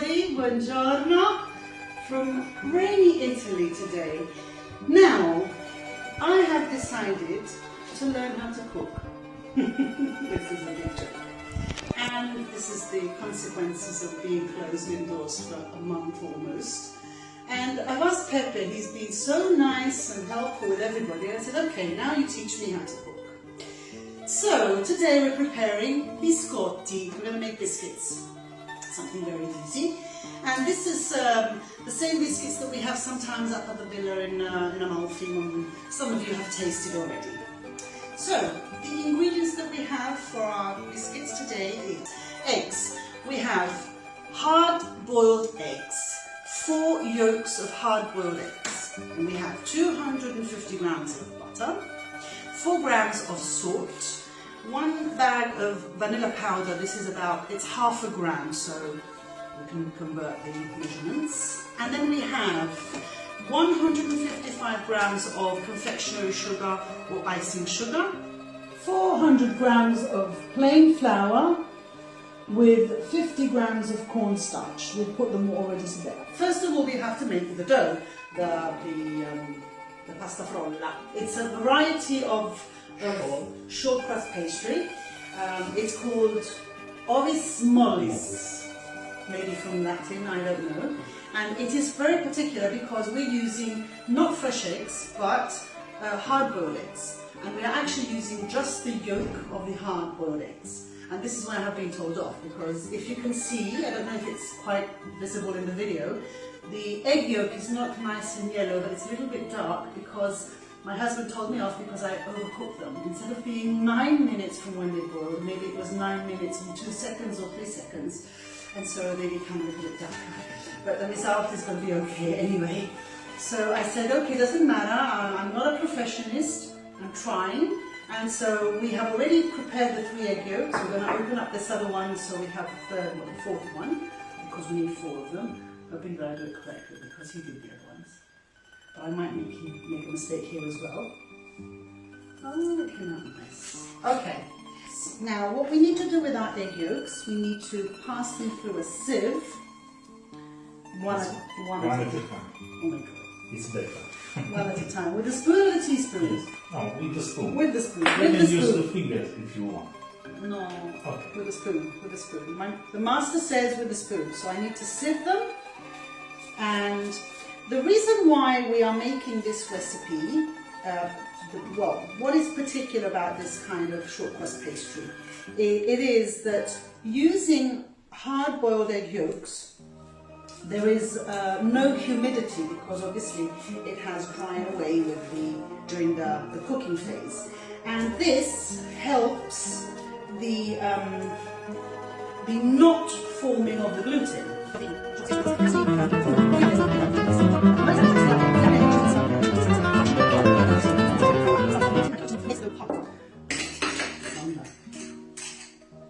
everybody, buongiorno, from rainy Italy today. Now, I have decided to learn how to cook. This is a big joke. And this is the consequences of being closed indoors for a month almost. And I've asked Pepe, he's been so nice and helpful with everybody, I said, okay, now you teach me how to cook. So, today we're preparing biscotti. We're going to make biscuits. Something very easy. And this is the same biscuits that we have sometimes up at the villa in Amalfi, some of you have tasted already. So, the ingredients that we have for our biscuits today is eggs. We have hard-boiled eggs, 4 yolks of hard-boiled eggs. And we have 250 grams of butter, 4 grams of salt, 1 bag of vanilla powder. This is it's half a gram, so we can convert the measurements. And then we have 155 grams of confectionery sugar or icing sugar, 400 grams of plain flour with 50 grams of cornstarch. We've put them already together. First of all, we have to make the dough, the pasta frolla. It's a variety of short crust pastry. It's called ovis mollis, maybe from Latin, I don't know. And it is very particular because we're using not fresh eggs, but hard-boiled eggs. And we are actually using just the yolk of the hard-boiled eggs. And this is why I have been told off, because if you can see, I don't know if it's quite visible in the video, the egg yolk is not nice and yellow, but it's a little bit dark because my husband told me off because I overcooked them. Instead of being 9 minutes from when they boiled, maybe it was 9 minutes and 2 seconds or 3 seconds. And so they become a little bit darker. But the result is going to be okay anyway. So I said, okay, doesn't matter, I'm not a professionist, I'm trying. And so we have already prepared the 3 egg yolks. We're going to open up this other one so we have the 4th one, because we need 4 of them. Hoping that I do it correctly because he did the other ones. But I might make a mistake here as well. Oh, it came out nice. Okay. Now, what we need to do with our egg yolks, we need to pass them through a sieve. One at a time. Oh my God. It's better. One at a time. With a spoon or a teaspoon? Yes. No, with the spoon. With the spoon. You can use the fingers if you want. No, okay. With a spoon. With a spoon. The master says with a spoon, so I need to sieve them. And the reason why we are making this recipe, well, what is particular about this kind of short crust pastry? It is that using hard-boiled egg yolks, there is no humidity because obviously it has dried away during the cooking phase, and this helps the not forming of the gluten.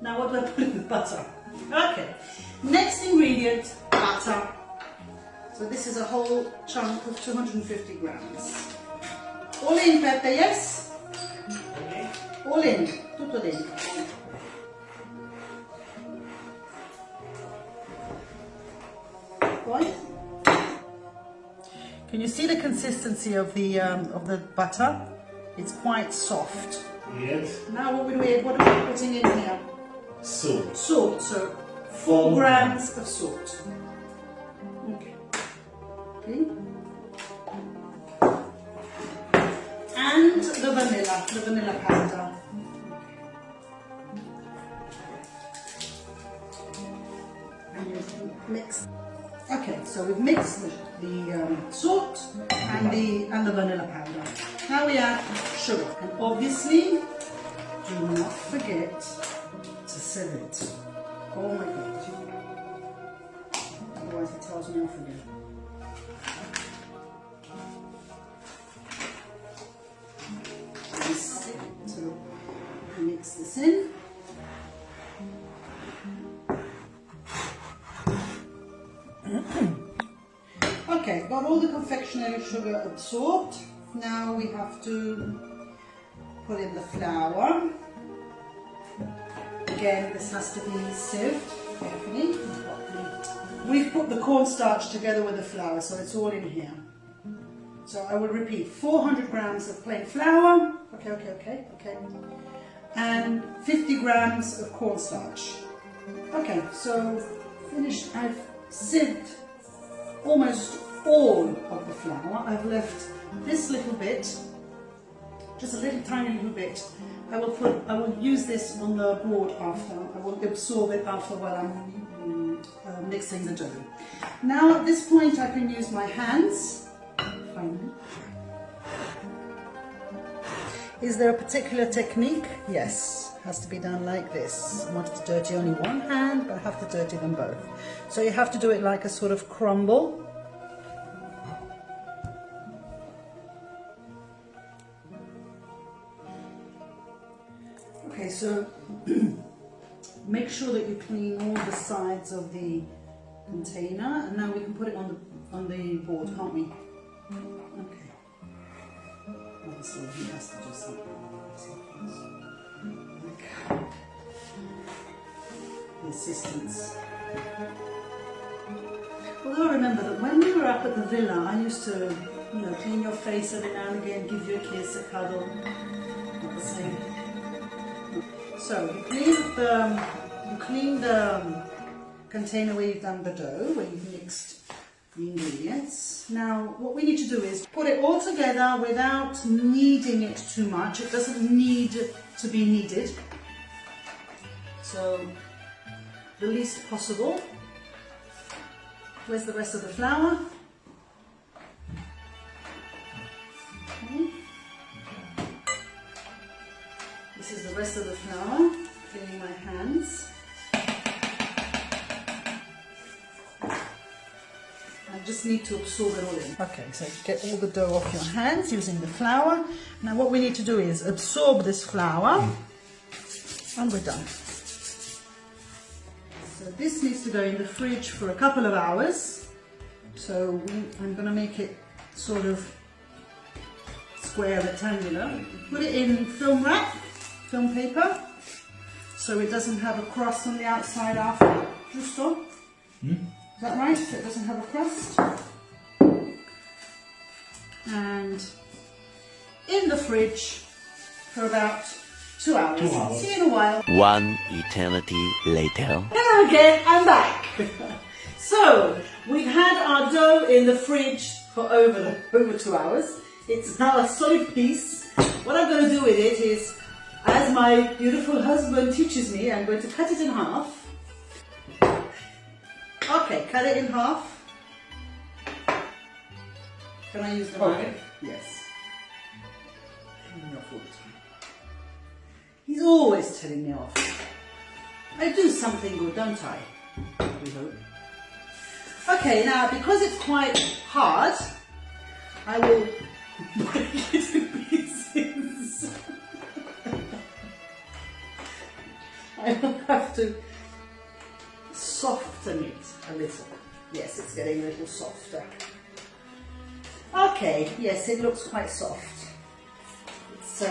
Now what do I put in the butter? Okay, next ingredient, butter. So this is a whole chunk of 250 grams. All in, Pepe, yes? Okay. All in, tutto dentro. Right? Can you see the consistency of the butter? It's quite soft. Yes. Now what are we putting in here? Salt. Salt, so 4 grams of salt. Okay. And the vanilla powder. And you mix. Okay, so we've mixed the salt and the vanilla powder. Now we add sugar, and obviously do not forget to sieve it. Oh my God! Otherwise, it tells me off again. So mix this in. Okay, got all the confectionery sugar absorbed. Now we have to put in the flour. Again, this has to be sieved. carefully. We've put the cornstarch together with the flour, so it's all in here. So I will repeat, 400 grams of plain flour, okay, and 50 grams of cornstarch. Okay, so finished. I've sieved almost all of the flour. I've left this little bit, just a little tiny little bit. I will use this on the board after. I will absorb it after while I'm mixing the dough. Now at this point I can use my hands. Finally. Is there a particular technique? Yes, it has to be done like this. I wanted to dirty only one hand, but I have to dirty them both. So you have to do it like a sort of crumble. Okay, so make sure that you clean all the sides of the container, and now we can put it on the board, can't we? Okay. Obviously, he has to do something. Okay. The assistants. Although I remember that when we were up at the villa, I used to, clean your face every now and again, give you a kiss, a cuddle. Not the same. So you clean the container where you've done the dough, where you've mixed the ingredients. Now what we need to do is put it all together without kneading it too much. It doesn't need to be kneaded, so the least possible. Where's the rest of the flour? Okay. This is the rest of the flour. Cleaning my hands. I just need to absorb it all in. Okay, so get all the dough off your hands using the flour. Now what we need to do is absorb this flour, and we're done. So this needs to go in the fridge for a couple of hours. So I'm going to make it sort of square, rectangular. Put it in film wrap, film paper, so it doesn't have a crust on the outside after. Giusto? Is that right? So it doesn't have a crust. And in the fridge for about 2 hours. 2 hours. See you in a while. One eternity later. Hello again, I'm back. So we've had our dough in the fridge for over 2 hours. It's now a solid piece. What I'm going to do with it is, as my beautiful husband teaches me, I'm going to cut it in half. Okay, cut it in half. Can I use the knife? Okay. Yes. Telling me off all the time. He's always telling me off. I do something good, don't I? We hope. Okay, now because it's quite hard, I will break it in pieces. I will have to soften it a little. Yes, it's getting a little softer. Okay, yes, it looks quite soft. It's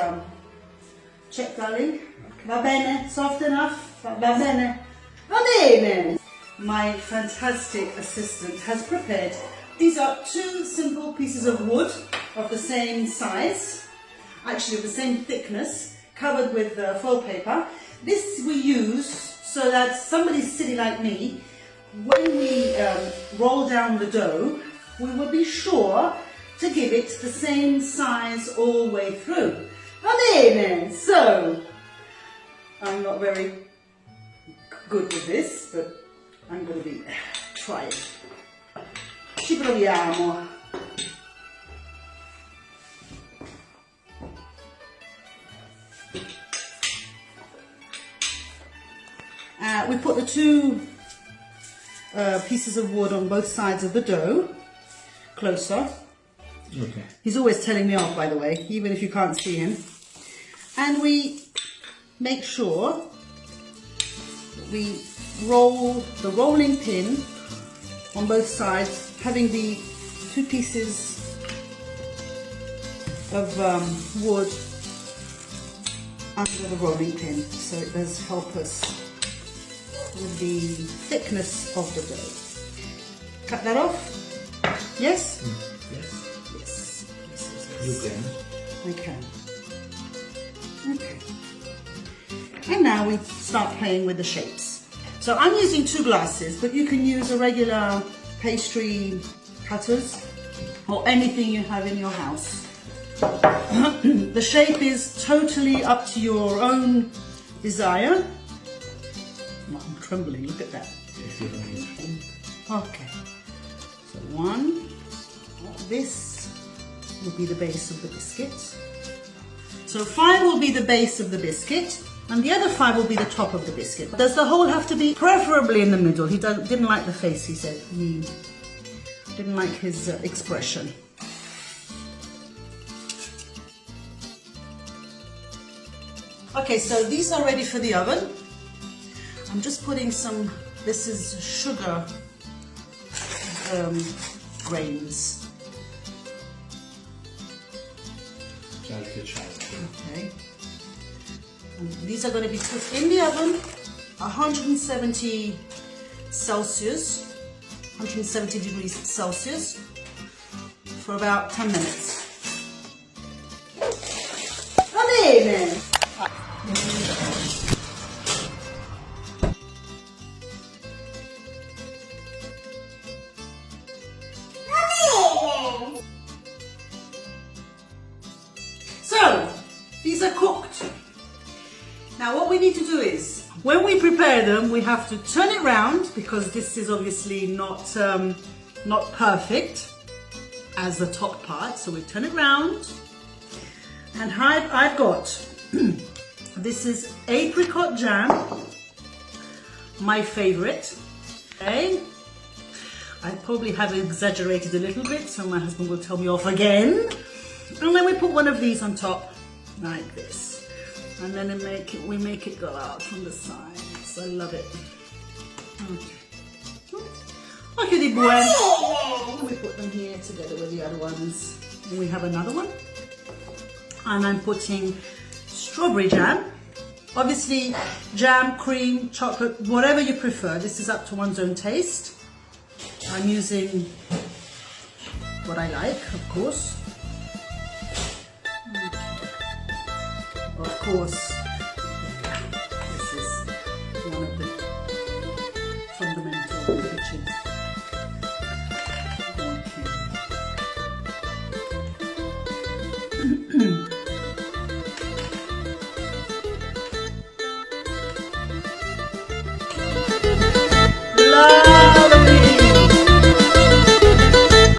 check, darling. Va bene, soft enough. Va bene. Va bene. My fantastic assistant has prepared. These are 2 simple pieces of wood of the same size, actually of the same thickness, covered with foil paper. This we use so that somebody silly like me, when we roll down the dough, we will be sure to give it the same size all the way through. Va bene! So, I'm not very good with this, but I'm going to be trying. Ci proviamo. We put the 2 pieces of wood on both sides of the dough, closer. Okay. He's always telling me off, by the way, even if you can't see him. And we make sure that we roll the rolling pin on both sides, having the 2 pieces of wood under the rolling pin, so it does help us with the thickness of the dough. Cut that off? Yes? Yes. Yes. You can. I can. Okay. And now we start playing with the shapes. So I'm using 2 glasses, but you can use a regular pastry cutters or anything you have in your house. The shape is totally up to your own desire. Oh, I'm trembling, look at that. Okay. So 1, this will be the base of the biscuit. So 5 will be the base of the biscuit, and the other 5 will be the top of the biscuit. Does the whole have to be preferably in the middle? He didn't like the face, he said. He didn't like his expression. Okay, so these are ready for the oven. I'm just putting some, this is sugar grains. Okay. And these are going to be put in the oven, 170 Celsius, 170 degrees Celsius, for about 10 minutes. Va bene! So, these are cooked. Now what we need to do is, when we prepare them, we have to turn it round, because this is obviously not perfect as the top part. So we turn it round, and I've got, this is apricot jam, my favorite. Okay. I probably have exaggerated a little bit, so my husband will tell me off again. And then we put one of these on top, like this. And then we make it go out from the sides. I love it. Okay. Occhi di Bue. We put them here together with the other ones. And we have another one. And I'm putting strawberry jam. Obviously, jam, cream, chocolate, whatever you prefer. This is up to one's own taste. I'm using what I like, of course. Of course,